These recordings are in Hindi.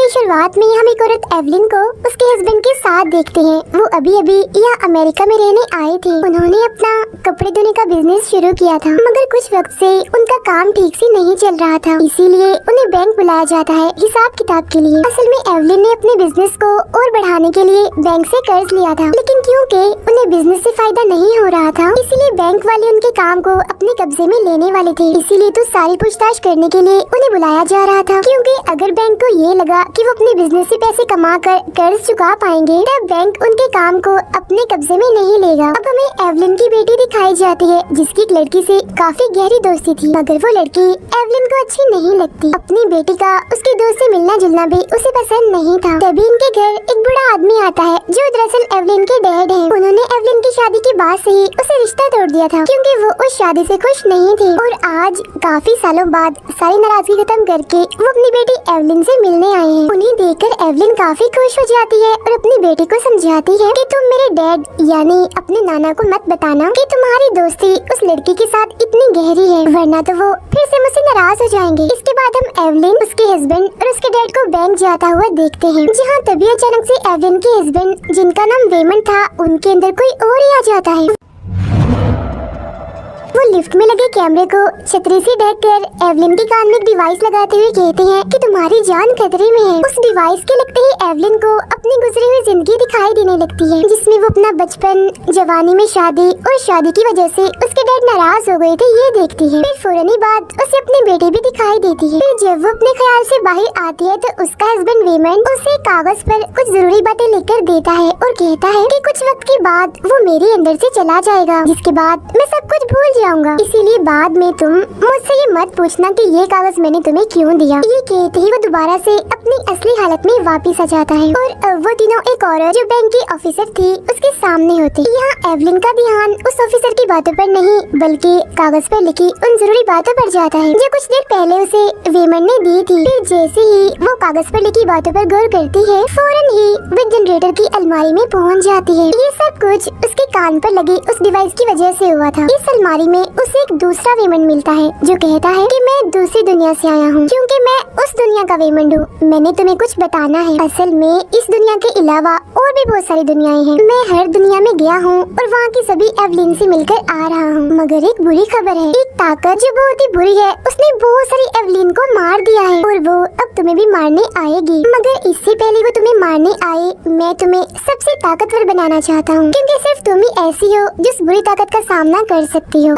की शुरुआत में हम एक औरत एवलिन को उसके हस्बैंड के साथ देखते हैं। वो अभी अभी यहाँ अमेरिका में रहने आए थे। उन्होंने अपना कपड़े धोने का बिजनेस शुरू किया था, मगर कुछ वक्त से उनका काम ठीक से नहीं चल रहा था, इसीलिए उन्हें बैंक बुलाया जाता है हिसाब किताब के लिए। असल में एवलिन ने अपने बिजनेस को और बढ़ाने के लिए बैंक से कर्ज लिया था, लेकिन क्योंकि उन्हें बिजनेस से फायदा नहीं हो रहा था, इसीलिए बैंक वाले उनके काम को अपने कब्जे में लेने वाले थे। इसीलिए तो सारी पूछताछ करने के लिए उन्हें बुलाया जा रहा था, क्योंकि अगर बैंक को ये लगा कि वो अपने बिजनेस से पैसे कमा कर कर्ज चुका पाएंगे, तब बैंक उनके काम को अपने कब्जे में नहीं लेगा। अब हमें एवलिन की बेटी दिखाई जाती है, जिसकी एक लड़की से काफी गहरी दोस्ती थी, मगर वो लड़की एवलिन को अच्छी नहीं लगती। अपनी बेटी का उसके दोस्त से मिलना जुलना भी उसे पसंद नहीं था। तभी इनके घर एक बूढ़ा आदमी आता है, जो दरअसल एवलिन के डैड है। उन्होंने एवलिन की शादी के बाद से ही उसे रिश्ता तोड़ दिया था, क्योंकि वो उस शादी से खुश नहीं थे। और आज काफी सालों बाद सारी नाराजगी खत्म करके वो अपनी बेटी एवलिन से मिलने आए हैं। उन्हें देखकर एवलिन काफी खुश हो जाती है और अपनी बेटी को समझाती है कि तुम मेरे डैड यानी अपने नाना को मत बताना कि तुम्हारी दोस्ती उस लड़की के साथ इतनी गहरी है, वरना तो वो फिर से मुझसे नाराज हो जाएंगे। इसके बाद हम एवलिन, उसके हस्बैंड और उसके डैड को बैंक जाता हुआ देखते हैं, जहाँ तभी अचानक से एवलिन के हस्बैंड, जिनका नाम वेमन था, उनके अंदर कोई और ही आ जाता है। वो लिफ्ट में लगे कैमरे को छतरी से ढककर एवलिन के कान में एक डिवाइस लगाते हुए कहते हैं कि तुम्हारी जान खतरे में है। उस डिवाइस के लगते ही एवलिन को अपनी गुजरी हुई जिंदगी दिखाई देने लगती है, जिसमें वो अपना बचपन, जवानी में शादी और शादी की वजह से उसके डैड नाराज हो गए थे, ये देखती है। फिर फौरन ही बाद उसे अपनी बेटी भी दिखाई देती है। फिर जब वो अपने ख्याल से बाहर आती है, तो उसका हस्बैंड वेमन उसे कागज पर कुछ जरूरी बातें लिखकर देता है और कहता है कि कुछ वक्त के बाद वो मेरे अंदर से चला जाएगा, जिसके बाद मैं सब कुछ भूल जाऊंगा। इसीलिए बाद में तुम मुझसे ये मत पूछना कि ये कागज मैंने तुम्हें क्यों दिया। ये कहते ही वो दोबारा से अपनी असली हालत में वापस आ जाता है और वो तीनों एक औरत जो बैंक की ऑफिसर थी उसके सामने होती। यहाँ एवलिन का ध्यान उस ऑफिसर की बातों पर नहीं, बल्कि कागज पर लिखी उन जरूरी बातों पर जाता है, जो कुछ देर पहले उसे वेमन ने दी थी। फिर जैसे ही वो कागज पर लिखी बातों पर गौर करती है, फौरन ही वो जनरेटर की अलमारी में पहुँच जाती है। ये सब कुछ उसके कान पर लगी उस डिवाइस की वजह से हुआ था। इस अलमारी में उसे एक दूसरा वेमन मिलता है, जो कहता है कि मैं दूसरी दुनिया से आया हूँ, क्योंकि मैं उस दुनिया का वेमन हूँ। मैंने तुम्हें कुछ बताना है। असल में इस दुनिया के अलावा और भी बहुत सारी दुनियाएं हैं। मैं हर दुनिया में गया हूँ और वहाँ की सभी एवलिन से मिलकर आ रहा हूँ, मगर एक बुरी खबर है। एक ताकत जो बहुत ही बुरी है, उसने बहुत सारी एवलिन को मार दिया है और वो अब तुम्हें भी मारने आएगी। मगर इससे पहले वो तुम्हें मारने आए, मैं तुम्हें सबसे ताकतवर बनाना चाहता हूँ, क्योंकि सिर्फ तुम ही ऐसी हो जिस बुरी ताकत का सामना कर सकती हो।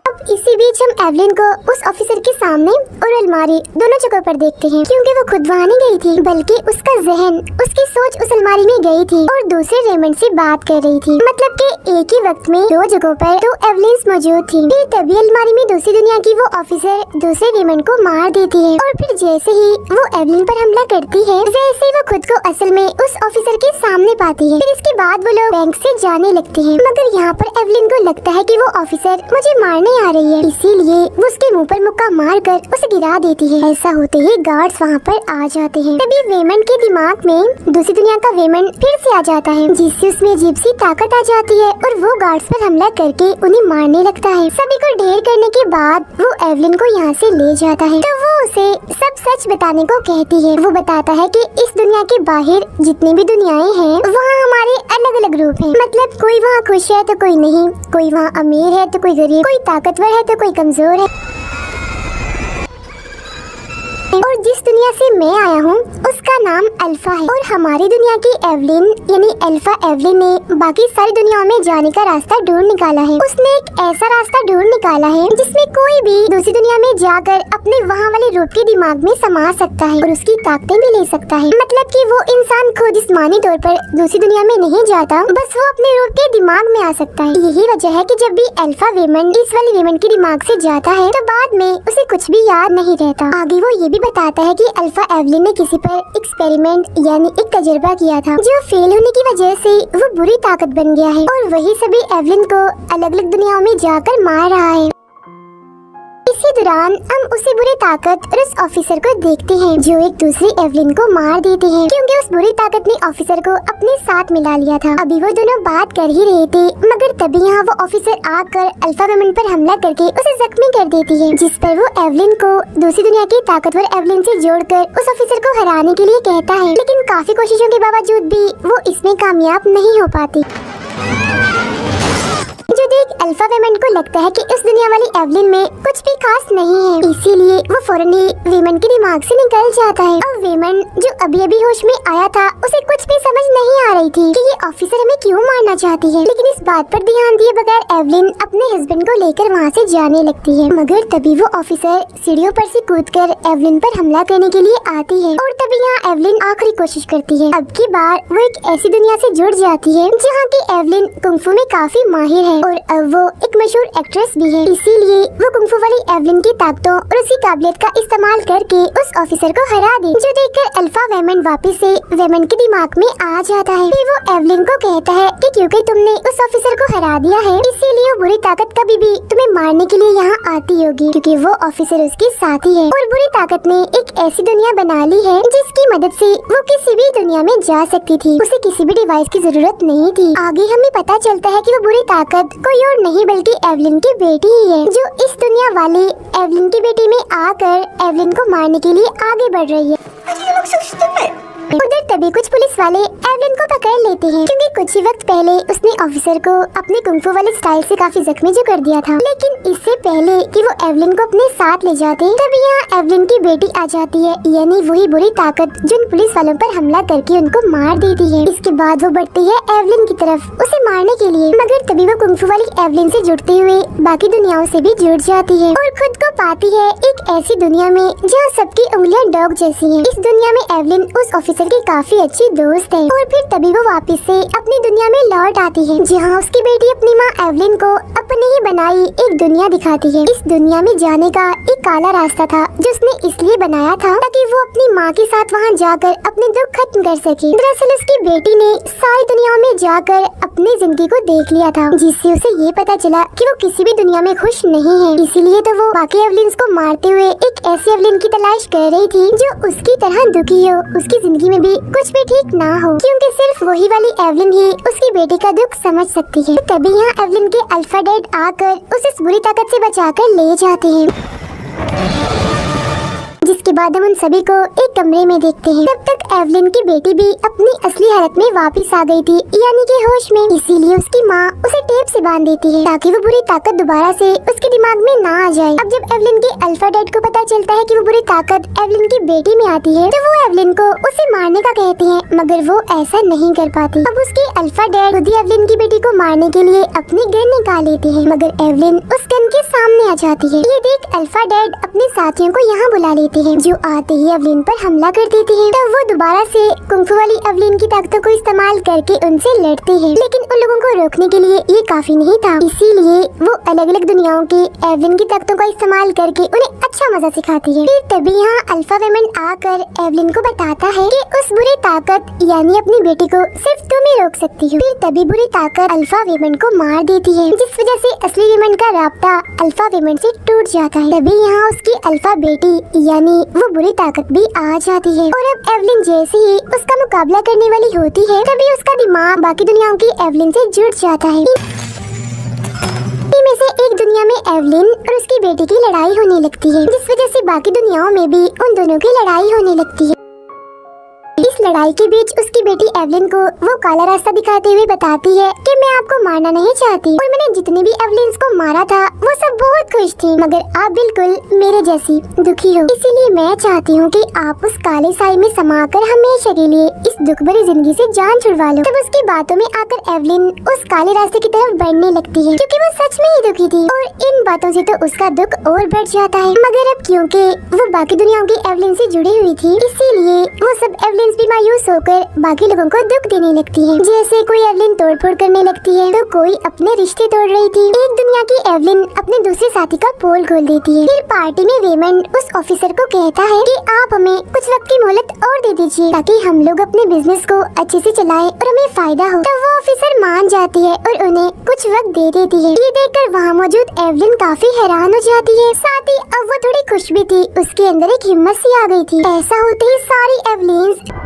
अब इसी बीच हम एवलिन को उस ऑफिसर के सामने और अलमारी दोनों जगहों पर देखते हैं, क्योंकि वो खुद वहाँ नहीं गई थी, बल्कि उसका जहन, उसकी सोच उस अलमारी में गई थी और दूसरे रेमंड से बात कर रही थी। मतलब कि एक ही वक्त में दो जगहों पर दो एवलिन्स मौजूद थी। फिर तभी अलमारी में दूसरी दुनिया की वो ऑफिसर दूसरे रेमंड को मार देती है और फिर जैसे ही वो एवलिन पर हमला करती है, वैसे वो खुद को असल में उस ऑफिसर के सामने पाती है। फिर इसके बाद वो लोग बैंक से जाने लगते हैं, मगर यहाँ पर एवलिन को लगता है कि वो ऑफिसर मुझे मारने आ रही है, इसीलिए वो उसके मुंह पर मुक्का मारकर उसे गिरा देती है। ऐसा होते ही गार्ड्स वहाँ पर आ जाते हैं। तभी वेमन के दिमाग में दूसरी दुनिया का वेमन फिर से आ जाता है, जिससे उसमें अजीब सी ताकत आ जाती है और वो गार्ड्स पर हमला करके उन्हें मारने लगता है। सभी को ढेर करने के बाद वो एवलिन को यहाँ से ले जाता है, तो वो उसे सब सच बताने को कहती है। वो बताता है कि इस दुनिया के बाहर जितनी भी दुनियाएं हैं, वहाँ हमारे अलग अलग रूप हैं। मतलब कोई वहाँ खुश है तो कोई नहीं, कोई वहाँ अमीर है तो कोई गरीब, कोई ताकतवर है तो कोई कमजोर है। और जिस दुनिया से मैं आया हूँ उसका नाम अल्फा है, और हमारी दुनिया की एवलिन यानी अल्फा एवलिन ने बाकी सारी दुनियाओं में जाने का रास्ता ढूंढ निकाला है। उसने एक ऐसा रास्ता ढूंढ निकाला है जिसमें कोई भी दूसरी दुनिया में जाकर अपने वहाँ वाले रूप के दिमाग में समा सकता है और उसकी ताकतें भी ले सकता है। मतलब कि वो इंसान खुद जिस्मानी तौर पर दूसरी दुनिया में नहीं जाता, बस वो अपने रूप के दिमाग में आ सकता है। यही वजह है कि जब भी अल्फा वेमन इस वाले वेमन के दिमाग से जाता है, तो बाद में उसे कुछ भी याद नहीं रहता। आगे वो ये भी बताता है कि अल्फा एवलिन ने किसी पर एक्सपेरिमेंट यानी एक तजुर्बा किया था, जो फेल होने की वजह से वो बुरी ताकत बन गया है और वही सभी एवलिन को अलग अलग दुनियाओं में जाकर मार रहा है। इसी दौरान हम उसी बुरी ताकत और उस ऑफिसर को देखते हैं जो एक दूसरी एवलिन को मार देते हैं, क्योंकि उस बुरी ताकत ने ऑफिसर को अपने साथ मिला लिया था। अभी वो दोनों बात कर ही रहे थे, मगर तभी यहाँ वो ऑफिसर आकर अल्फा वुमन पर हमला करके उसे जख्मी कर देती है, जिस पर वो एवलिन को दूसरी दुनिया की ताकतवर एवलिन से जोड़कर उस ऑफिसर को हराने के लिए कहता है, लेकिन काफी कोशिशों के बावजूद भी वो इसमें कामयाब नहीं हो पाती। जो देख अल्फा वुमन को लगता है कि उस दुनिया वाली एवलिन में कुछ भी खास नहीं है, इसीलिए वो फौरन ही वीमन के दिमाग से निकल जाता है। और वीमन जो अभी अभी होश में आया था, उसे कुछ भी समझ नहीं आ रही थी कि ये ऑफिसर हमें क्यों मारना चाहती है, लेकिन इस बात पर ध्यान दिए बगैर एवलिन अपने हस्बैंड को लेकर वहाँ से जाने लगती है। मगर तभी वो ऑफिसर सीढ़ियों पर से कूदकर एवलिन पर हमला करने के लिए आती है, और तभी यहाँ एवलिन आखिरी कोशिश करती है। अब की बार वो एक ऐसी दुनिया से जुड़ जाती है जहाँ की एवलिन कुंफू में काफी माहिर है, और अब वो एक मशहूर एक्ट्रेस भी है। इसीलिए वो कुंफू वाली एवलिन की ताकतों और उसकी काबिलियत का इस्तेमाल करके उस ऑफिसर को हरा दे, जो देखकर अल्फा वुमन वापस से वुमन के दिमाग में आ जाता है। फिर वो एवलिन को कहता है कि क्योंकि तुमने उस ऑफिसर को हरा दिया है, इसीलिए वो बुरी ताकत कभी भी तुम्हें मारने के लिए यहाँ आती होगी, क्योंकि वो ऑफिसर उसकी साथी है। और बुरी ताकत ने एक ऐसी दुनिया बना ली है जिसकी मदद से वो किसी भी दुनिया में जा सकती थी, उसे किसी भी डिवाइस की जरूरत नहीं थी। आगे हमें पता चलता है कि वो बुरी ताकत कोई और नहीं बल्कि एवलिन की बेटी ही है, जो इस दुनिया वाले एवलिन की बेटी में आकर एवलिन को मारने के लिए आगे बढ़ रही है। उधर तभी कुछ पुलिस वाले एवलिन को पकड़ लेते हैं, क्योंकि कुछ ही वक्त पहले उसने ऑफिसर को अपने कुंफू वाले स्टाइल से काफी जख्मी जो कर दिया था। लेकिन इससे पहले कि वो एवलिन को अपने साथ ले जाते, तभी यहाँ एवलिन की बेटी आ जाती है, यानी वही बुरी ताकत जो उन पुलिस वालों पर हमला करके उनको मार देती है। इसके बाद वो बढ़ती है एवलिन की तरफ उसे मारने के लिए, मगर तभी वो कुंफू वाली एवलिन से जुड़ते हुए बाकी दुनियाओं से भी जुड़ जाती है और खुद को पाती है एक ऐसी दुनिया में जहाँ सबकी उंगलियाँ डॉग जैसी हैं। इस दुनिया में एवलिन उस ऑफिसर की काफी अच्छी दोस्त है, और फिर तभी वो वापस से अपनी दुनिया में लौट आती है, जहाँ उसकी बेटी अपनी माँ एवलिन को अपनी ही बनाई एक दुनिया दिखाती है। इस दुनिया में जाने का एक काला रास्ता था जो उसने इसलिए बनाया था ताकि वो अपनी माँ के साथ वहाँ जाकर अपने दुख खत्म कर सके। दरअसल उसकी बेटी ने सारी दुनियाओं में जाकर अपनी जिंदगी को देख लिया था, जिससे उसे ये पता चला कि वो किसी भी दुनिया में खुश नहीं है। इसीलिए तो वो बाकी एवलिन्स को मारते हुए एक ऐसी एवलिन की तलाश कर रही थी जो उसकी तरह दुखी हो, उसकी जिंदगी में भी कुछ भी ठीक ना हो, क्योंकि सिर्फ वही वाली एवलिन ही उसकी बेटी का दुख समझ सकती है। तभी यहाँ एवलिन के अल्फा डैड आकर उसे इस बुरी ताकत से बचाकर ले जाते हैं, जिसके बाद हम उन सभी को एक कमरे में देखते हैं। तब तक एवलिन की बेटी भी अपनी असली हालत में वापस आ गई थी, यानी कि होश में। इसीलिए उसकी माँ उसे टेप से बांध देती है ताकि वो बुरी ताकत दोबारा से उसके दिमाग में ना आ जाए। अब जब एवलिन के अल्फा डैड को पता चलता है कि वो बुरी ताकत एवलिन की बेटी में आती है, तो वो एवलिन को उसे मारने का कहते हैं, मगर वो ऐसा नहीं कर पाती। अब उसके अल्फा डैड खुद ही एवलिन की बेटी को मारने के लिए अपनी गन निकाल लेते हैं, मगर एवलिन उस गन के सामने आ जाती है। ये देख अल्फा डैड अपने साथियों को यहाँ बुला लेते हैं, जो आते ही एवलिन पर हमला कर देते हैं। तब वो दोबारा से कुंफू वाली एवलिन की ताकतों को इस्तेमाल करके उनसे लड़ते हैं, लेकिन उन लोगों को रोकने के लिए ये काफी नहीं था। इसीलिए वो अलग अलग दुनियाओं की एवलिन की ताकतों का इस्तेमाल करके उन्हें अच्छा मजा सिखाती है। फिर तभी यहाँ अल्फा वुमन आकर एवलिन को बताता है कि उस बुरी ताकत यानी अपनी बेटी को सिर्फ तुम ही रोक सकती हो। फिर तभी बुरी ताकत अल्फा वुमन को मार देती है, जिस वजह से असली वुमन का राब्ता अल्फा वुमन से टूट जाता है। तभी यहाँ उसकी अल्फा बेटी यानी वो बुरी ताकत भी आ जाती है, और अब एवलिन जैसे ही उसका मुकाबला करने वाली होती है, तभी उसका दिमाग बाकी दुनियाओं की एवलिन से जुड़ जाता है। में से एक दुनिया में एवलिन और उसकी बेटी की लड़ाई होने लगती है, जिस वजह से बाकी दुनियाओं में भी उन दोनों की लड़ाई होने लगती है। इस लड़ाई के बीच उसकी बेटी एवलिन को वो काला रास्ता दिखाते हुए बताती है कि मैं आपको मारना नहीं चाहती, और मैंने जितने भी एवलिन्स को मारा था वो सब बहुत खुश थी, मगर आप बिल्कुल मेरे जैसी दुखी हो। इसीलिए मैं चाहती हूँ कि आप उस काले साए में समाकर हमेशा के लिए इस दुख भरी जिंदगी से जान छुड़वा लो। तब उसकी बातों में आकर एवलिन उस काले रास्ते की तरफ बढ़ने लगती है, क्योंकि वो सच में ही दुखी थी, और इन बातों से तो उसका दुख और बढ़ जाता है। मगर अब क्योंकि वो बाकी दुनियाओं की एवलिन से जुड़ी हुई थी, इसीलिए वो सब एवलिन एवलिन भी मायूस होकर बाकी लोगों को दुख देने लगती है। जैसे कोई एवलिन तोड़फोड़ करने लगती है तो कोई अपने रिश्ते तोड़ रही थी। एक दुनिया की एवलिन अपने दूसरे साथी का पोल खोल देती है। फिर पार्टी में रेमंड उस ऑफिसर को कहता है कि आप हमें कुछ वक्त की मोहलत और दे दीजिए ताकि हम लोग अपने बिजनेस को अच्छे से चलाएं और हमें फायदा हो। तब वो ऑफिसर मान जाती है और उन्हें कुछ वक्त दे देती है। ये देखकर वहाँ मौजूद एवलिन काफी हैरान हो जाती है। साथ ही अब वो थोड़ी खुश भी थी। उसके अंदर एक हिम्मत सी आ गई थी। ऐसा होते ही सारी एवलिन्स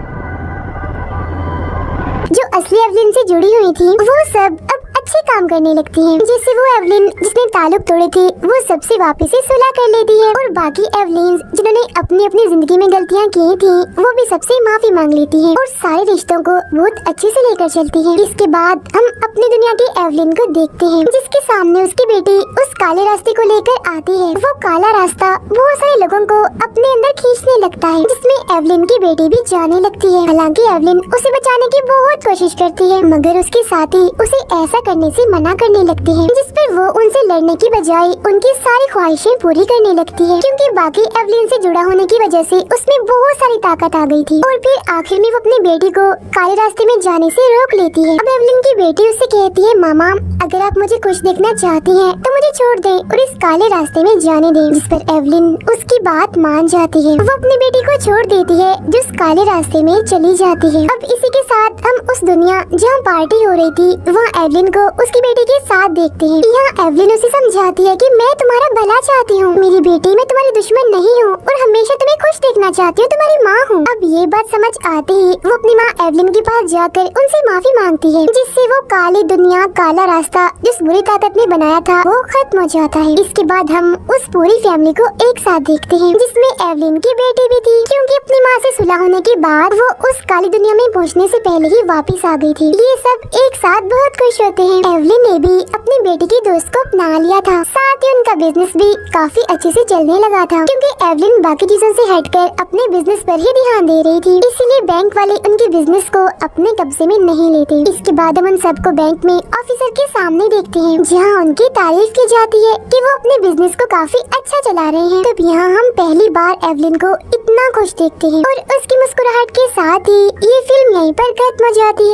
जो असली एवलिन से जुड़ी हुई थी वो सब अब अच्छे काम करने लगती हैं। जैसे वो एवलिन जिसने ताल्लुक तोड़े थे वो सबसे वापस से सुलह कर लेती है और बाकी एवलिन्स जिन्होंने अपनी अपनी जिंदगी में गलतियाँ की थी वो भी सबसे माफी मांग लेती हैं और सारे रिश्तों को बहुत अच्छे से लेकर चलती हैं। इसके बाद हम अपनी दुनिया की एवलिन को देखते हैं जिसके सामने उसकी बेटी उस काले रास्ते को लेकर आती है। वो काला रास्ता बहुत सारे लोगों को अपने अंदर खींचने लगता है जिसमें एवलिन की बेटी भी जाने लगती है। हालांकि एवलिन उसे बचाने की बहुत कोशिश करती है मगर उसके साथी उसे ऐसा करने से मना करने लगते हैं जिस पर वो उनसे लड़ने की बजाय उनकी सारी ख्वाहिशें पूरी करने लगती है क्योंकि बाकी एवलिन से जुड़ा होने की वजह से उसमें बहुत सारी ताकत आ गई थी। और फिर आखिर में वो अपनी बेटी को काले रास्ते में जाने से रोक लेती है। अब एवलिन की बेटी उससे कहती है मामा अगर आप मुझे खुश देखना चाहती हैं तो मुझे छोड़ दें और इस काले रास्ते में जाने दें। जिस पर एवलिन उसकी बात मान जाती है। वो अपनी बेटी को छोड़ देती है जो उस काले रास्ते में चली जाती है। अब इसी के साथ हम उस दुनिया जहाँ पार्टी हो रही थी वहाँ एवलिन को उसकी बेटी के साथ देखते हैं। यहाँ एवलिन उसे समझाती है कि मैं तुम्हारा भला चाहती हूँ मेरी बेटी, मैं तुम्हारी दुश्मन नहीं हूँ और हमेशा तुम्हें खुश देखना चाहती हूँ, तुम्हारी माँ हूँ। अब ये बात समझ आते ही वो अपनी माँ एवलिन के पास जाकर उनसे माफी मांगती है जिससे वो काली दुनिया काला रास्ता जिस बुरी ताकत ने बनाया था वो खत्म हो जाता है। इसके बाद हम उस पूरी फैमिली को एक साथ देखते हैं जिसमें एवलिन की बेटी भी थी क्योंकि अपनी माँ से सुलह होने के बाद वो उस काली दुनिया में पहुँचने से पहले ही वापिस आ गई थी। ये सब एक साथ बहुत खुश होते हैं। एवलिन ने भी अपनी बेटी की दोस्त को अपना लिया था। साथ ही उनका बिजनेस भी काफी अच्छे से चलने लगा था क्योंकि एवलिन बाकी चीजों से हटकर अपने बिजनेस पर ही ध्यान दे रही थी। इसीलिए बैंक वाले उनके बिजनेस को अपने कब्जे में नहीं लेते। इसके बाद हम उन सबको बैंक में ऑफिसर के सामने देखते हैं जहाँ उनकी तारीफ की जाती है कि वो अपने बिजनेस को काफी अच्छा चला रहे हैं। तब यहाँ हम पहली बार एवलिन को इतना खुश देखते हैं और उसकी मुस्कुराहट के साथ ही ये फिल्म यहीं पर खत्म हो जाती है।